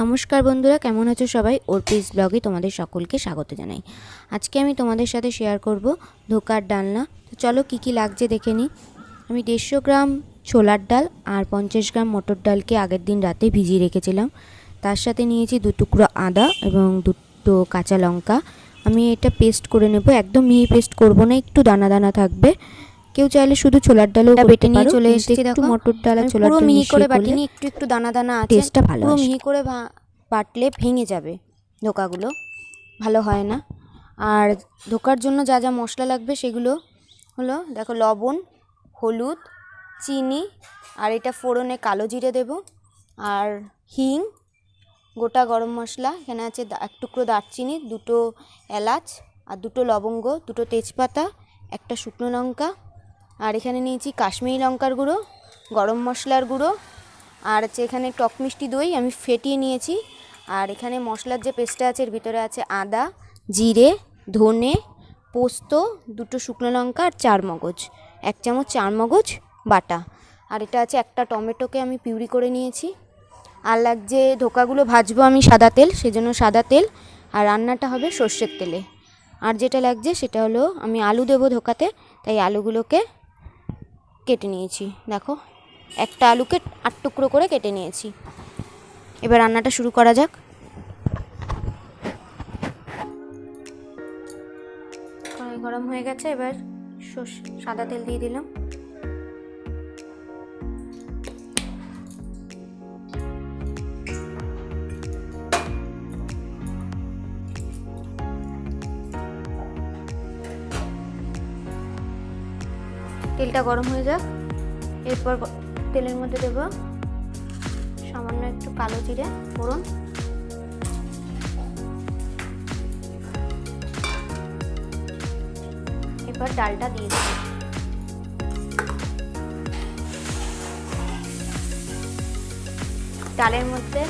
নমস্কার বন্ধুরা, কেমন আছো সবাই? অর্পিস ব্লগে তোমাদের সকলকে স্বাগত জানাই। আজকে আমি তোমাদের সাথে শেয়ার করব ধোকার ডালনা। তো চলো কি কি লাগছে দেখে নিই। আমি 150 গ্রাম ছোলার ডাল আর 50 গ্রাম মটর ডালকে আগের দিন রাতে ভিজিয়ে রেখেছিলাম। তার সাথে নিয়েছি 2 টুকরো আদা এবং 2টো কাঁচা লঙ্কা। আমি এটা পেস্ট করে নেব, একদম মিহি পেস্ট করব না, একটু দানা দানা থাকবে। কেউ চাইলে শুধু ছোলার ডালও বেটে নিয়ে চলে এসেছি। দেখো মটর ডাল আর ছোলার ডাল মিহি করে বাটিনি, একটু একটু দানা দানা আছে, টেস্টটা ভালো। পুরো মিহি করে বাটলে ভেঙে যাবে, ধোকাগুলো ভালো হয় না। আর ধোকার জন্য যা যা মশলা লাগবে সেগুলো হলো, দেখো, লবণ, হলুদ, চিনি, আর এটা ফোড়নে কালো জিরে দেব, আর হিং, গোটা গরম মশলা, এখানে আছে এক টুকরো দারচিনি, 2টো এলাচ আর 2টো লবঙ্গ, 2টো তেজপাতা, একটা শুকনো লঙ্কা, আর এখানে নিয়েছি কাশ্মীরি লঙ্কার গুঁড়ো, গরম মশলার গুঁড়ো, আর হচ্ছে এখানে টক মিষ্টি দই আমি ফেটিয়ে নিয়েছি। আর এখানে মশলার যে পেস্টটা আছে এর ভিতরে আছে আদা, জিরে, ধনে, পোস্ত, 2টো শুকনো লঙ্কা আর 4 মগজ, 1 চামচ 4 মগজ বাটা। আর এটা আছে একটা টমেটোকে আমি পিউরি করে নিয়েছি। আর লাগছে, ধোকাগুলো ভাজবো আমি সাদা তেল, সেজন্য সাদা তেল, আর রান্নাটা হবে সর্ষের তেলে। আর যেটা লাগছে সেটা হলো, আমি আলু দেবো ধোকাতে, তাই আলুগুলোকে কেটে নিয়েছি। দেখো, একটা আলুকে 8 টুকরো করে কেটে নিয়েছি। এবার রান্নাটা শুরু করা যাক। কড়াই গরম হয়ে গেছে, এবার সাদা তেল দিয়ে দিলাম। তেলটা গরম হয়ে যাক, এরপর তেলের মধ্যে দেব সামান্য একটু কালো জিরে ফোড়ন, এবার ডালটা দিয়ে দেব। ডালের মধ্যে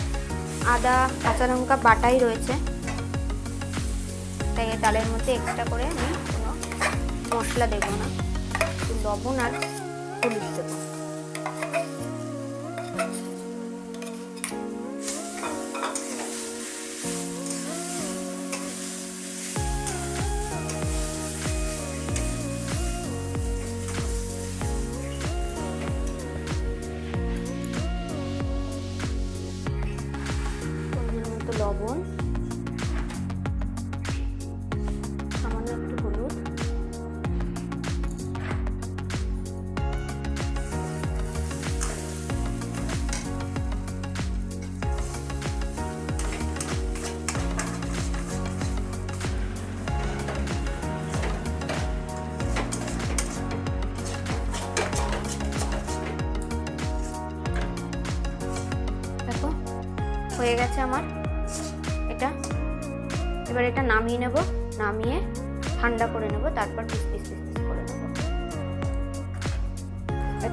আদা কাঁচা লঙ্কা বাটাই রয়েছে, তাই ডালের মধ্যে এক্সট্রা করে আমি কোনো মশলা দেবো না, লবণ আর হলুদ দেবো। লবণ, সামান্য একটু হলুদ, দেখো হয়ে গেছে আমার এটা। এবার এটা নামিয়ে নেব, নামিয়ে ঠান্ডা করে নেব, তারপর পিস পিস পিস পিস করে নেব।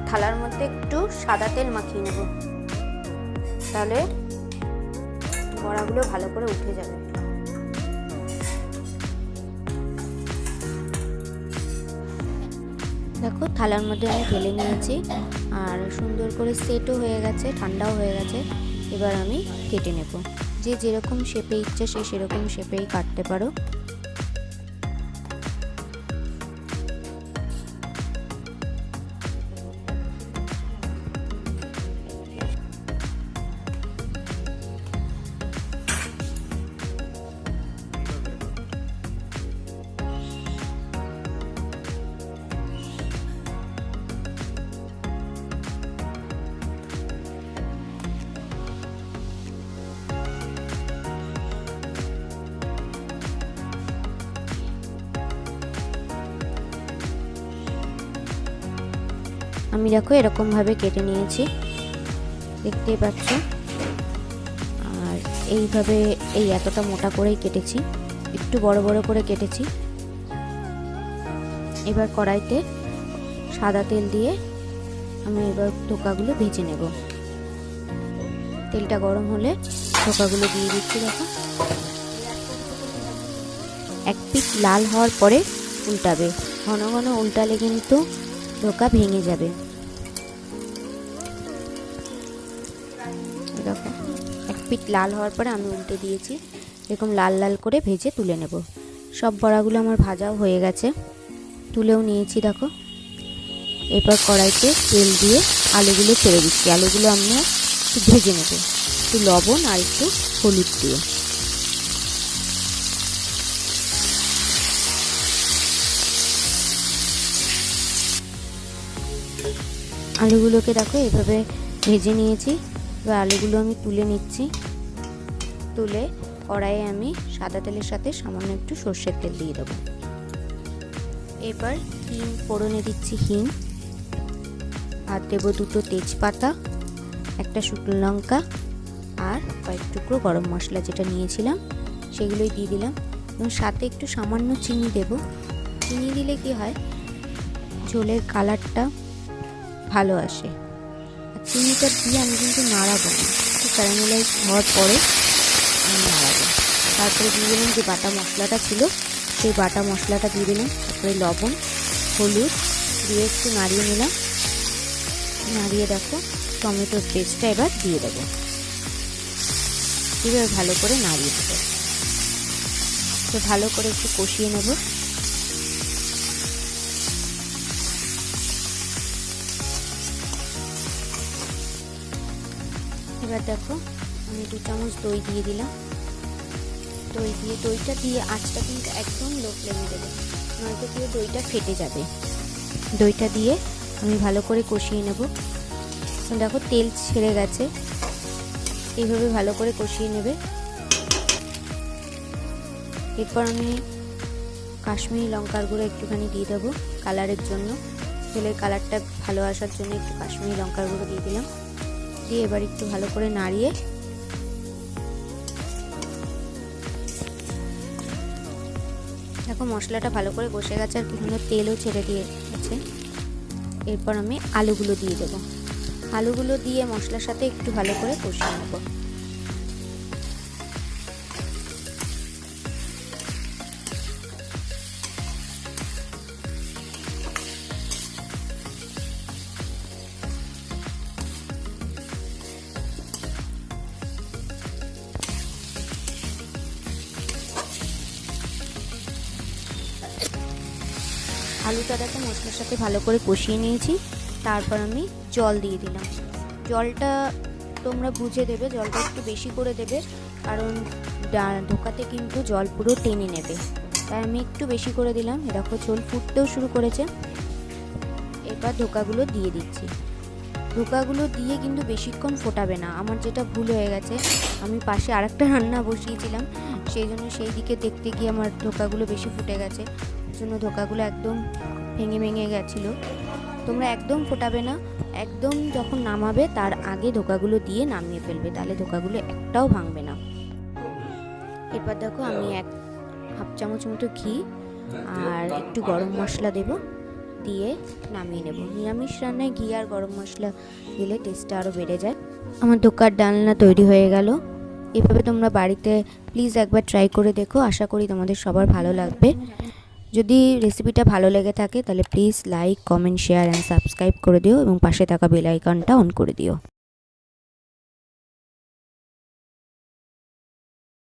থালার মধ্যে একটু সাদা তেল মাখিয়ে নেব, তাহলে বড়াগুলো ভালো করে উঠে যাবে। দেখো থালার মধ্যে আমি ঢেলে নিয়েছি, আর সুন্দর করে সেটও হয়ে গেছে, ঠান্ডাও হয়ে গেছে। এবার আমি কেটে নেব, যে যেরকম শেপে ইচ্ছা সে সেরকম শেপেই কাটতে পারো। আমি দেখো এরকমভাবে কেটে নিয়েছি, দেখতেই পাচ্ছ। আর এইভাবে এই এতটা মোটা করেই কেটেছি, একটু বড় বড় করে কেটেছি। এবার কড়াইতে সাদা তেল দিয়ে আমি এবার ধোকাগুলো ভেজে নেব। তেলটা গরম হলে ধোকাগুলো দিয়ে দিচ্ছি। দেখো, এক পিঠ লাল হওয়ার পরে উল্টাবে, ঘন ঘন উল্টালে কিন্তু ধোকা ভেঙে যাবে। দেখো। এক পিঠ লাল হওয়ার পরে আমি উল্টে দিয়েছি, এরকম লাল লাল করে ভেজে তুলে নেব। সব বড়াগুলো আমার ভাজাও হয়ে গেছে, তুলেও নিয়েছি দেখো। এরপর কড়াইতে তেল দিয়ে আলুগুলো ছেড়ে দিচ্ছি। আলুগুলো আমরা একটু ভেজে নেব, একটু লবণ আর একটু হলুদ দিয়ে। আলুগুলোকে দেখো এভাবে ভেজে নিয়েছি। এবার আলুগুলো আমি তুলে নিচ্ছি। তুলে কড়াইয়ে আমি সাদা তেলের সাথে সামান্য একটু সর্ষের তেল দিয়ে দেবো। এবার হিং ফোড়নে দিচ্ছি, হিং, আর দেবো দুটো তেজপাতা, একটা শুকনো লঙ্কা আর কয়েক টুকরো গরম মশলা যেটা নিয়েছিলাম সেগুলোই দিয়ে দিলাম। এবং সাথে একটু সামান্য চিনি দেব। চিনি দিলে কি হয়, ঝোলের কালারটা ভালো আসে। আর চিনিটা দিয়ে আমি কিন্তু নাড়াবো না, একটু ক্যারামেলাইজ হওয়ার পরে আমি নাড়াবো। তারপরে দিয়ে দিলাম যে বাটা মশলাটা ছিল, সেই বাটা মশলাটা দিয়ে দিলাম। তারপরে লবণ, হলুদ দিয়ে একটু নাড়িয়ে নিলাম। নাড়িয়ে দেখো টমেটোর পেস্টটা এবার দিয়ে দেবো। এবার ভালো করে নাড়িয়ে দেবো। তো ভালো করে একটু কষিয়ে নেব। এবার দেখো আমি 2 চামচ দই দিয়ে দিলাম। দইটা দিয়ে আঁচটা কিন্তু একদম লো ফ্লেমে দেবে, নয়তো দিয়ে দইটা ফেটে যাবে। দইটা দিয়ে আমি ভালো করে কষিয়ে নেব। দেখো তেল ছেড়ে গেছে, এইভাবে ভালো করে কষিয়ে নেবে। এরপর আমি কাশ্মীরি লঙ্কার গুঁড়ো একটুখানি দিয়ে দেবো কালারের জন্য, ঝোলের কালারটা ভালো আসার জন্য একটু কাশ্মীরি লঙ্কার গুঁড়ো দিয়ে দিলাম। দিয়ে এবার একটু ভালো করে নাড়িয়ে দেখো মশলাটা ভালো করে কষে গেছে আর কি সুন্দর তেলও ছেড়ে দিয়েছে। এরপর আমি আলুগুলো দিয়ে দেবো। আলুগুলো দিয়ে মশলার সাথে একটু ভালো করে কষিয়ে নেব। আলুটা দেখো মশলার সাথে ভালো করে কষিয়ে নিয়েছি। তারপর আমি জল দিয়ে দিলাম। জলটা তোমরা বুঝে দেবে, জলটা একটু বেশি করে দেবে, কারণ ধোকাতে কিন্তু জল পুরো টেনে নেবে, তাই আমি একটু বেশি করে দিলাম। দেখো ঝোল ফুটতেও শুরু করেছে। এবার ধোকাগুলো দিয়ে দিচ্ছি। ধোকাগুলো দিয়ে কিন্তু বেশিক্ষণ ফোটাবে না, আমার যেটা ভুল হয়ে গেছে। আমি পাশে আরেকটা রান্না বসিয়েছিলাম, সেই জন্য সেই দিকে দেখতে গিয়ে আমার ধোকাগুলো বেশি ফুটে গেছে, জন্য ধোকাগুলো একদম ভেঙে গেছিলো। তোমরা একদম ফোটাবে না, একদম যখন নামাবে তার আগে ধোকাগুলো দিয়ে নামিয়ে ফেলবে, তাহলে ধোকাগুলো একটাও ভাঙবে না। এরপর দেখো আমি 1/2 চামচ মতো ঘি আর একটু গরম মশলা দেব, দিয়ে নামিয়ে নেব। নিরামিষ রান্নায় ঘি আর গরম মশলা দিলে টেস্টটা আরও বেড়ে যায়। আমার ধোকার ডালনা তৈরি হয়ে গেল। এভাবে তোমরা বাড়িতে প্লিজ একবার ট্রাই করে দেখো, আশা করি তোমাদের সবার ভালো লাগবে। যদি রেসিপিটা ভালো লেগে থাকে তাহলে please like, comment, share and subscribe করে দিও এবং পাশে থাকা বেল আইকনটা অন করে দিও।